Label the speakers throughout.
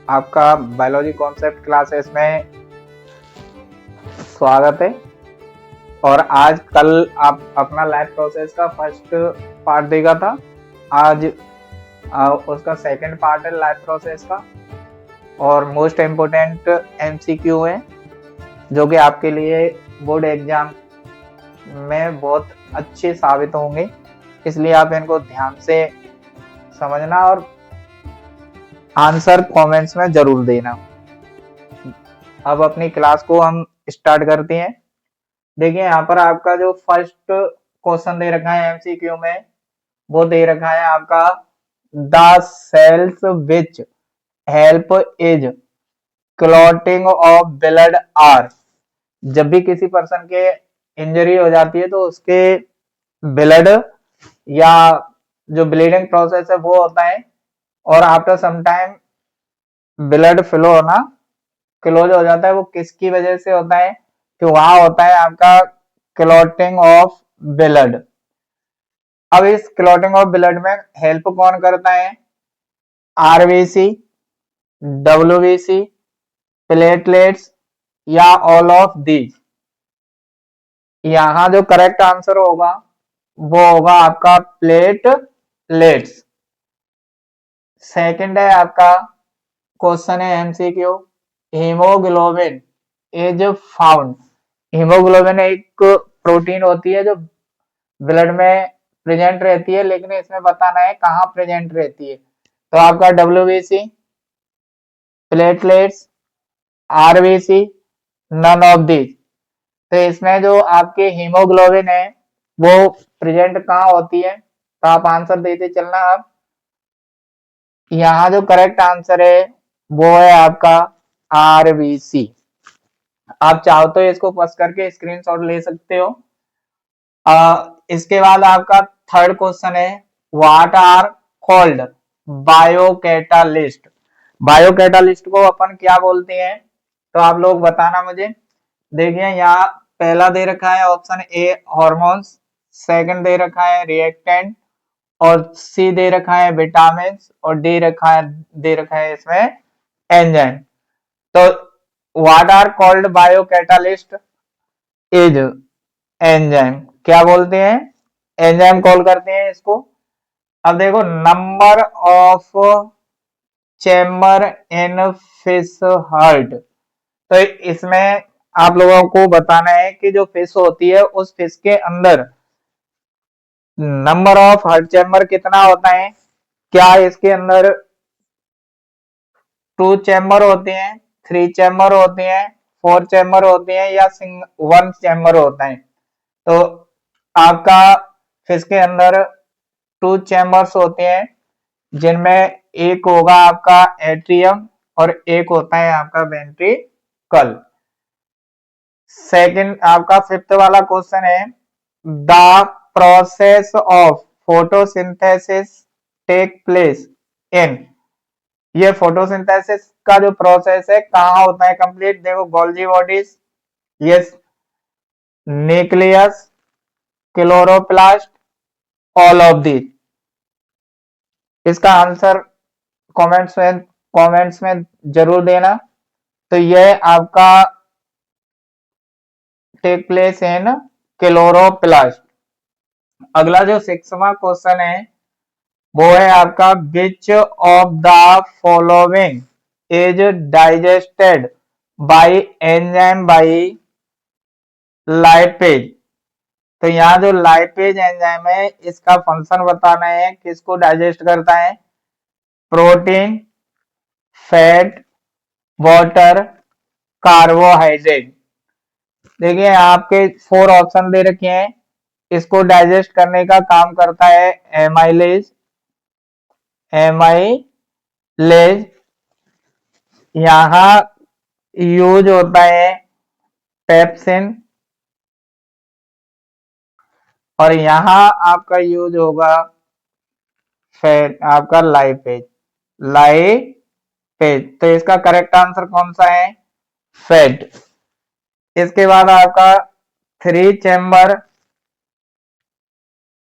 Speaker 1: आपका biology concept classes में स्वागत है। और आज कल आप अपना लाइफ प्रोसेस का फर्स्ट पार्ट देखा था। आज उसका सेकंड पार्ट है लाइफ प्रोसेस का, और मोस्ट इम्पोर्टेंट एमसीक्यू है जो कि आपके लिए बोर्ड एग्जाम में बहुत अच्छे साबित होंगे। इसलिए आप इनको ध्यान से समझना और आंसर कमेंट्स में जरूर देना। अब अपनी क्लास को हम स्टार्ट करते हैं। देखिए यहाँ पर आपका जो फर्स्ट क्वेश्चन दे रखा है एमसीक्यू में, वो दे रखा है आपका the cells which help is clotting of blood are. जब भी किसी पर्सन के इंजरी हो जाती है तो उसके ब्लड या जो ब्लीडिंग प्रोसेस है वो होता है, और after some time blood flow होना क्लोज हो जाता है। वो किसकी वजह से होता है? कि वहां होता है आपका क्लॉटिंग ऑफ ब्लड। अब इस क्लॉटिंग ऑफ ब्लड में हेल्प कौन करता है? आरबीसी, डब्ल्यूबीसी, प्लेटलेट्स या ऑल ऑफ दीज। यहां जो करेक्ट आंसर होगा वो होगा आपका प्लेटलेट्स। सेकंड है आपका क्वेश्चन है MCQ, haemoglobin is found. Haemoglobin एक प्रोटीन होती है जो ब्लड में प्रेजेंट रहती है, लेकिन इसमें बताना है कहाँ प्रेजेंट रहती है। तो आपका WBC, platelets, RBC, none of these. तो इसमें जो आपके हीमोग्लोबिन है वो प्रेजेंट कहाँ होती है? तो आप आंसर देते चलना। आप यहाँ जो करेक्ट आंसर है वो है आपका आरबीसी। आप चाहो तो इसको पस करके स्क्रीनशॉट ले सकते हो। इसके बाद आपका थर्ड क्वेश्चन है, व्हाट आर कॉल्ड बायोकैटालिस्ट। बायोकैटालिस्ट को अपन क्या बोलते हैं? तो आप लोग बताना मुझे। देखिए यहाँ पहला दे रखा है ऑप्शन ए हॉर्मोन्स, सेकंड दे रखा है रिएक्टेंट, और सी दे रखा है विटामिन, और दे रखा है इसमें एंजाइम। तो what are called biocatalyst is enzyme. क्या बोलते हैं? एंजाइम कॉल करते हैं इसको। अब देखो, number of chamber in fish heart. तो इसमें आप लोगों को बताना है कि जो फिश होती है उस फिश के अंदर नंबर ऑफ हार्ट चेम्बर कितना होता है। क्या इसके अंदर 2 चेम्बर होते हैं, 3 चेम्बर होते हैं, 4 चेम्बर होते हैं, या 1 चेम्बर होता है? तो आपका फिश के अंदर 2 चेम्बर्स होते हैं, जिनमें एक होगा आपका एट्रियम और एक होता है आपका वेंट्रिकल। सेकंड आपका फिफ्थ वाला क्वेश्चन है, the process of photosynthesis take place in. ये फोटोसिंथेसिस का जो प्रोसेस है कहाँ होता है कंप्लीट? देखो, Golgi bodies, yes, nucleus, chloroplast, all of these. इसका आंसर कमेंट्स में जरूर देना। तो यह आपका टेक प्लेस इन क्लोरोप्लास्ट। अगला जो 6वां क्वेश्चन है वो है आपका, which of the following is digested by enzyme by lipase. तो यहाँ जो लाइपेज एंजाइम है इसका फंक्शन बताना है, किसको डाइजेस्ट करता है? Protein, fat, water, carbohydrate. देखिए आपके 4 ऑप्शन दे रखे हैं। इसको डाइजेस्ट करने का काम करता है एमाइलेज। यहाँ यूज होता है पेप्सिन, और यहाँ आपका यूज होगा फैट, आपका लाइपेज। तो इसका करेक्ट आंसर कौन सा है? फैट। इसके बाद आपका 3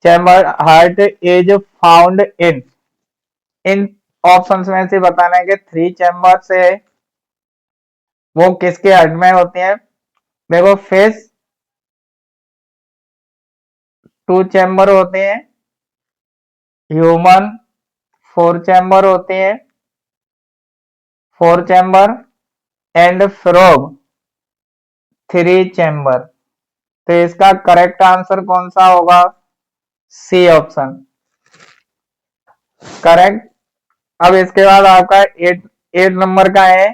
Speaker 1: chamber heart is found in options में से बताना है कि 3 चैम्बर्स है वो किसके हड में होते हैं। देखो फिश 2 चैम्बर होते हैं, ह्यूमन 4 चैम्बर होते हैं, 4 चैम्बर, एंड फ्रॉग 3 चैम्बर। तो इसका करेक्ट आंसर कौन सा होगा? C option correct. अब इसके बाद आपका 8 नंबर का है,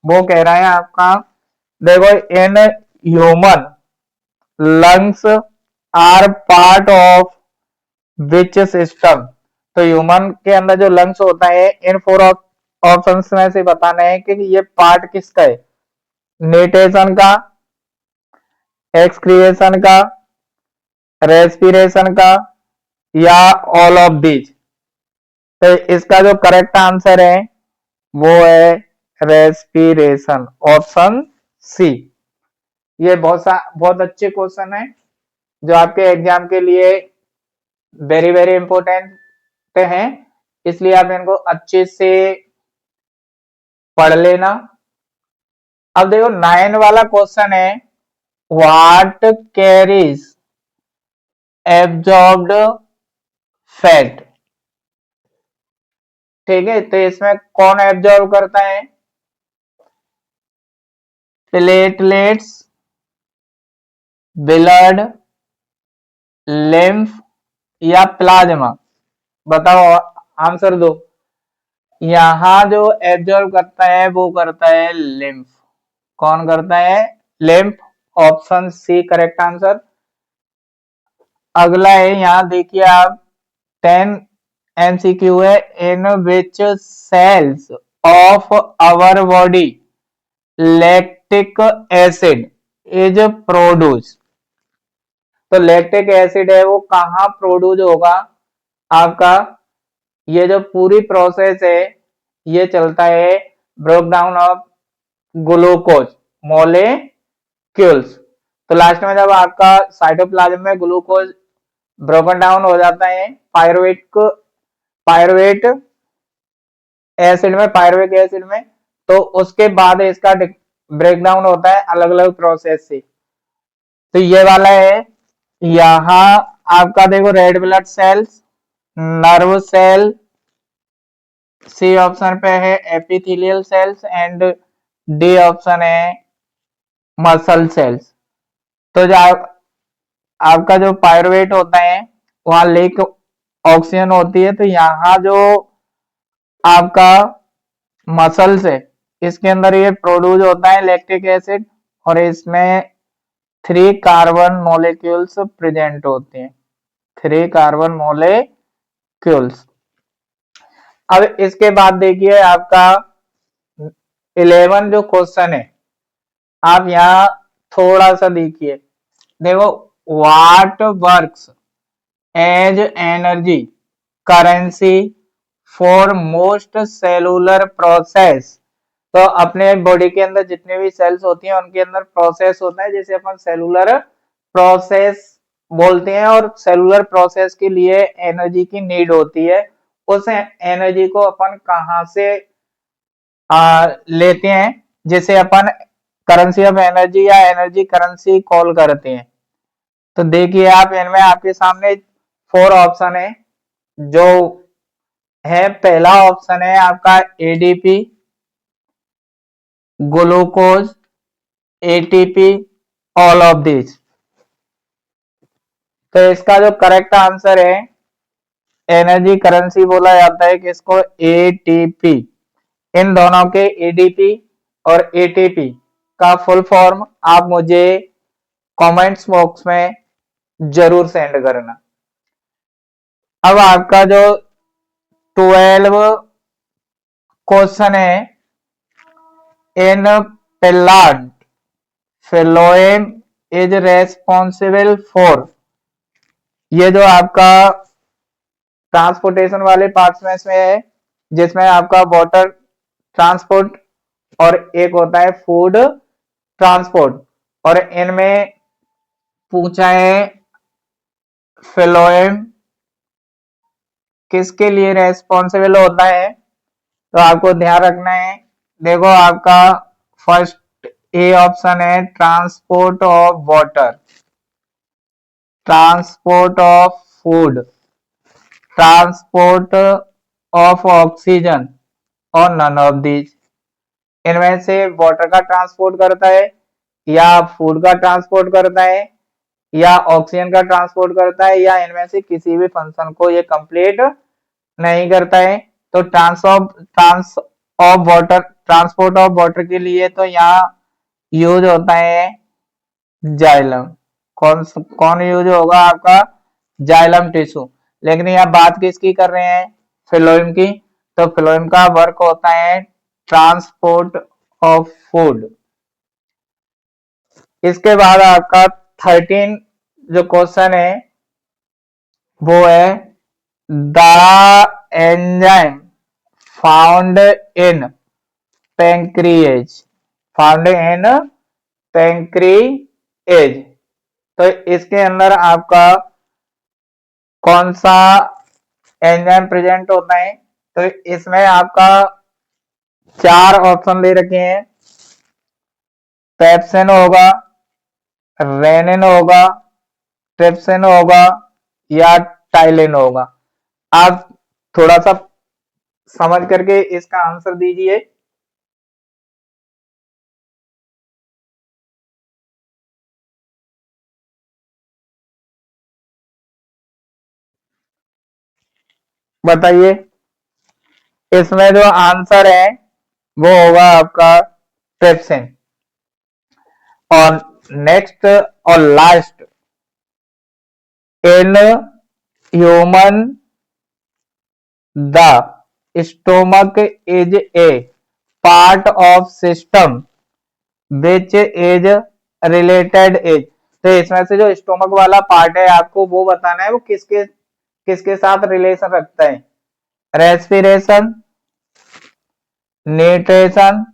Speaker 1: वो कह रहा है आपका, देखो in human lungs are part of which system. तो ह्यूमन के अंदर जो लंग्स होता है, इन 4 ऑप्शंस में से बताना है कि ये पार्ट किसका है। न्यूट्रिशन का, एक्सक्रिएशन का, रेस्पिरेशन का, या ऑल ऑफ दीज। तो इसका जो करेक्ट आंसर है वो है रेस्पिरेशन, ऑप्शन सी। ये बहुत अच्छे क्वेश्चन है जो आपके एग्जाम के लिए वेरी वेरी इंपॉर्टेंट हैं, इसलिए आप इनको अच्छे से पढ़ लेना। अब देखो 9 वाला क्वेश्चन है, व्हाट कैरीज एब्जॉर्ब्ड फैट। ठीक है, तो इसमें कौन एब्जॉर्ब करता है? प्लेटलेट्स, ब्लड, लिम्फ, या प्लाज्मा। बताओ, आंसर दो। यहां जो एब्जॉर्ब करता है वो करता है लिम्फ। कौन करता है? Lymph, option C correct answer. अगला है, यहां देखिए आप, 10 एमसीक्यू है, in which cells of our body lactic acid is produce. तो लैक्टिक एसिड है वो कहां प्रोड्यूस होगा आपका? ये जो पूरी प्रोसेस है ये चलता है break down of glucose molecules. तो लास्ट में जब आपका साइटोप्लाज्म में ग्लूकोज ब्रोकन डाउन हो जाता है पायरुवेट एसिड में, पायरुविक एसिड में, तो उसके बाद इसका ब्रेकडाउन होता है अलग अलग प्रोसेस से। तो ये वाला है, यहां आपका देखो red blood cells, nerve cell, C option पे है epithelial cells, and D option है मसल सेल्स। तो जो आपका जो पायरुवेट होता है वहां लेक ऑक्सीजन होती है, तो यहाँ जो आपका मसल्स है इसके अंदर ये प्रोड्यूस होता है लैक्टिक एसिड, और इसमें 3 कार्बन मॉलिक्यूल्स प्रेजेंट होते हैं, 3 कार्बन मॉलिक्यूल्स। अब इसके बाद देखिए आपका 11 जो क्वेश्चन है, आप यहाँ थोड़ा सा देखिए। देखो, what works as energy currency for most cellular process. तो अपने बॉडी के अंदर जितने भी सेल्स होती हैं उनके अंदर प्रोसेस होता है जिसे अपन सेलुलर प्रोसेस बोलते हैं, और सेलुलर प्रोसेस के लिए एनर्जी की नीड होती है। उस एनर्जी को अपन कहां से लेते हैं, जिसे अपन करेंसी ऑफ एनर्जी या एनर्जी करेंसी कॉल करते हैं। तो देखिए आप, इनमें आपके सामने 4 ऑप्शन है। जो है, पहला ऑप्शन है आपका ADP, glucose, ATP, all of this. तो इसका जो करेक्ट आंसर है, एनर्जी करेंसी बोला जाता है किसको? एटीपी। इन दोनों के एडीपी और एटीपी का फुल फॉर्म आप मुझे कमेंट्स बॉक्स में जरूर सेंड करना। अब आपका जो 12 क्वेश्चन है, in plant phloem is responsible for. ये जो आपका ट्रांसपोर्टेशन वाले पार्ट्स में इसमें है, जिसमें आपका वाटर ट्रांसपोर्ट और एक होता है फूड ट्रांसपोर्ट। और इनमें पूछा है phloem किसके लिए रेस्पॉन्सिबल होता है? तो आपको ध्यान रखना है। देखो आपका फर्स्ट ए ऑप्शन है transport of water, transport of food, transport of oxygen और नन ऑफ दीज। इनमें से वाटर का ट्रांसपोर्ट करता है या फूड का ट्रांसपोर्ट करता है या ऑक्सीजन का ट्रांसपोर्ट करता है या इनमें से किसी भी फंक्शन को ये कंप्लीट नहीं करता है। तो trans of water, transport of water के लिए तो यहाँ यूज होता है जाइलम। कौन कौन यूज होगा आपका? Xylem tissue. लेकिन यहाँ बात किसकी कर रहे हैं? फ्लोएम की। तो फ्लोएम का वर्क होता है ट्रांसपोर्ट ऑफ फूड। इसके बाद आपका 13 जो क्वेश्चन है वो है the enzyme found in pancreas, found in pancreas. तो इसके अंदर आपका कौन सा एंजाइम प्रेजेंट होता है? तो इसमें आपका 4 ऑप्शन दे रखे हैं। पेप्सिन होगा, रेनिन होगा, ट्रिप्सिन होगा या टाइलिन होगा। आप थोड़ा सा समझ करके इसका आंसर दीजिए। बताइए। इसमें जो आंसर है वो होगा आपका ट्रिप्सिन। और नेक्स्ट और last, in human the stomach is a part of system which is related is. तो इसमें से जो स्टोमक वाला पार्ट है आपको वो बताना है वो किसके किसके साथ रिलेशन रखता है। रेस्पिरेशन, न्यूट्रिशन,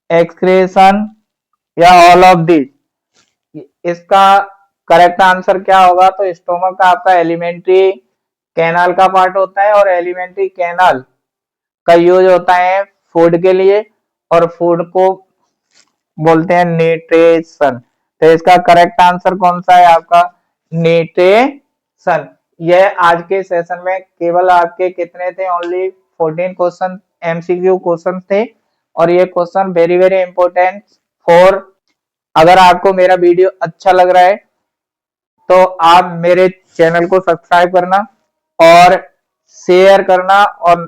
Speaker 1: एक्सक्रीशन या ऑल ऑफ दी। इसका करेक्ट आंसर क्या होगा? तो स्टोमक का आपका एलिमेंट्री कैनाल का पार्ट होता है और एलिमेंट्री कैनाल का यूज होता है फूड के लिए और फूड को बोलते हैं न्यूट्रिशन। तो इसका करेक्ट आंसर कौन सा है आपका? न्यूट्रिशन। यह आज के सेशन में केवल आपके कितने थे? ओनली 14 क्वेश्चन एमसीक्यू क्वेश्चन थे और ये question very very important for. अगर आपको मेरा वीडियो अच्छा लग रहा है तो आप मेरे चैनल को सब्सक्राइब करना और शेयर करना और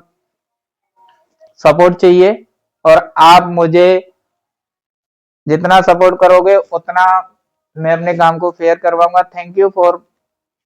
Speaker 1: सपोर्ट चाहिए। और आप मुझे जितना सपोर्ट करोगे उतना मैं अपने काम को फेयर करवाऊंगा। Thank you for